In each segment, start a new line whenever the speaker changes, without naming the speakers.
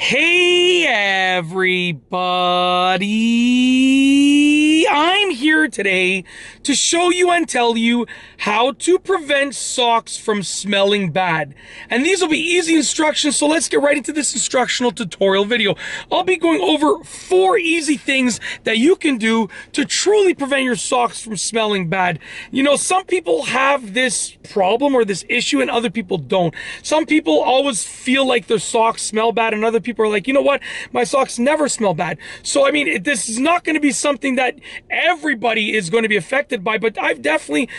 Hey everybody! I'm here today to show you and tell you how to prevent socks from smelling bad. And these will be easy instructions, so let's get right into this instructional tutorial video. I'll be going over 4 easy things that you can do to truly prevent your socks from smelling bad. You know, some people have this problem or this issue and other people don't. Some people always feel like their socks smell bad and other people are like, you know what, my socks never smell bad. So I mean, this is not going to be something that everybody is going to be affected by, but I've definitely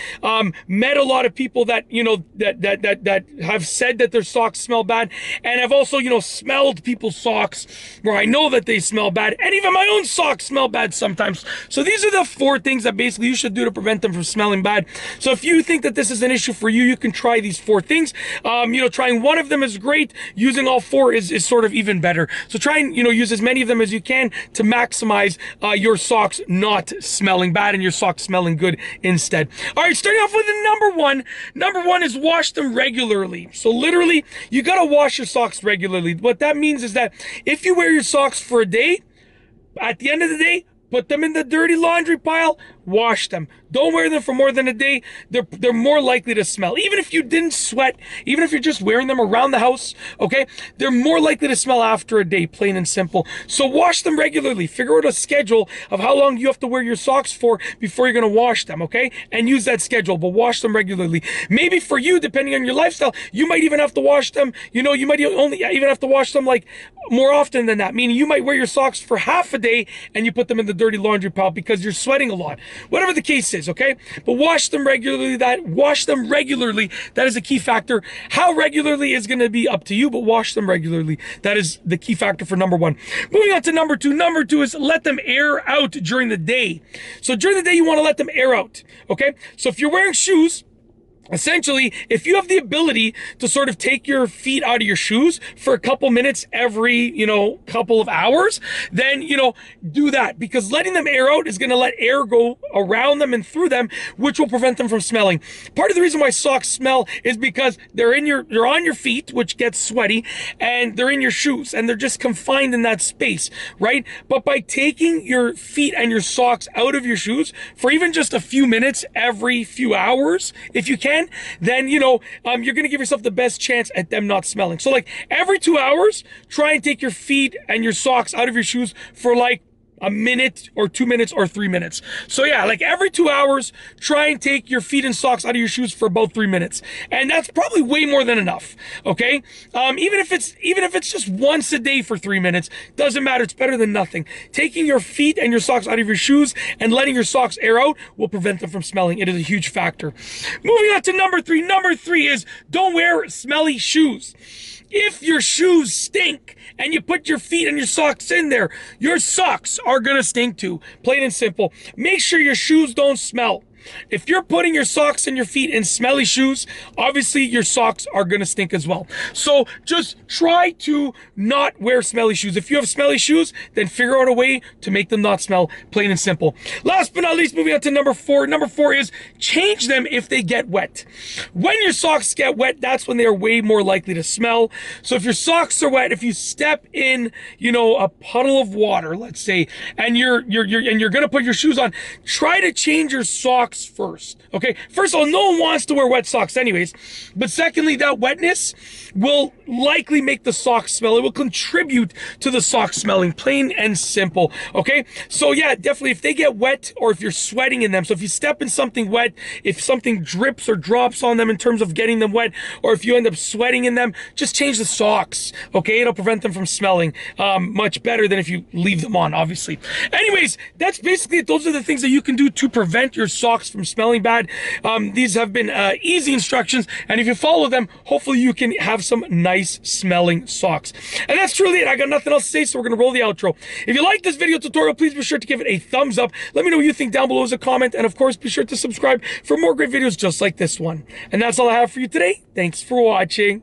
met a lot of people that, you know, that have said that their socks smell bad, and I've also, you know, smelled people's socks where I know that they smell bad, and even my own socks smell bad sometimes. So these are the 4 things that basically you should do to prevent them from smelling bad. So if you think that this is an issue for you, you can try these 4 things. You know, trying one of them is great. Using all 4 is sort of even better. So try and, you know, use as many of them as you can to maximize your socks not smelling bad and your socks smelling good instead. All right, starting off with the number one. Number 1 is wash them regularly. So literally, you gotta wash your socks regularly. What that means is that if you wear your socks for a day, at the end of the day, put them in the dirty laundry pile, wash them. Don't wear them for more than a day. They're more likely to smell. Even if you didn't sweat, even if you're just wearing them around the house, okay, they're more likely to smell after a day, plain and simple. So wash them regularly. Figure out a schedule of how long you have to wear your socks for before you're going to wash them, okay? And use that schedule, but wash them regularly. Maybe for you, depending on your lifestyle, you might even have to wash them, you know, you might only even have to wash them like more often than that. Meaning you might wear your socks for half a day and you put them in the dirty laundry pile because you're sweating a lot. Whatever the case is, okay? But wash them regularly. That is a key factor. How regularly is going to be up to you, but wash them regularly. That is the key factor for number 1. Moving on to number 2. Number 2 is let them air out during the day. So during the day, you want to let them air out, okay? So if you're wearing shoes, essentially, if you have the ability to sort of take your feet out of your shoes for a couple minutes every, you know, couple of hours, then, you know, do that, because letting them air out is going to let air go around them and through them, which will prevent them from smelling. Part of the reason why socks smell is because they're on your feet, which gets sweaty, and they're in your shoes, and they're just confined in that space, right? But by taking your feet and your socks out of your shoes for even just a few minutes every few hours, if you can, then, you know, you're going to give yourself the best chance at them not smelling. So like every 2 hours, try and take your feet and your socks out of your shoes for like a minute or 2 minutes or 3 minutes. So yeah, like every 2 hours, try and take your feet and socks out of your shoes for about 3 minutes. And that's probably way more than enough, okay? Even if it's just once a day for 3 minutes, doesn't matter, it's better than nothing. Taking your feet and your socks out of your shoes and letting your socks air out will prevent them from smelling. It is a huge factor. Moving on to number 3. Number 3 is don't wear smelly shoes. If your shoes stink and you put your feet and your socks in there, your socks are gonna stink too. Plain and simple. Make sure your shoes don't smell. If you're putting your socks and your feet in smelly shoes, obviously your socks are going to stink as well. So just try to not wear smelly shoes. If you have smelly shoes, then figure out a way to make them not smell, plain and simple. Last but not least, moving on to number 4. Number 4 is change them if they get wet. When your socks get wet, that's when they are way more likely to smell. So if your socks are wet, if you step in, you know, a puddle of water, let's say, and you're going to put your shoes on, try to change your socks first, okay? First of all, no one wants to wear wet socks anyways, but secondly, that wetness will likely make the socks smell. It will contribute to the socks smelling, plain and simple, okay? So yeah, definitely if they get wet or if you're sweating in them, so if you step in something wet, if something drips or drops on them in terms of getting them wet, or if you end up sweating in them, just change the socks, okay? It'll prevent them from smelling much better than if you leave them on, obviously. Anyways, that's basically it. Those are the things that you can do to prevent your socks from smelling bad. These have been easy instructions, and if you follow them, hopefully you can have some nice smelling socks. And that's truly it. I got nothing else to say, so we're gonna roll the outro. If you like this video tutorial, please be sure to give it a thumbs up. Let me know what you think down below as a comment, and of course be sure to subscribe for more great videos just like this one. And that's all I have for you today. Thanks for watching.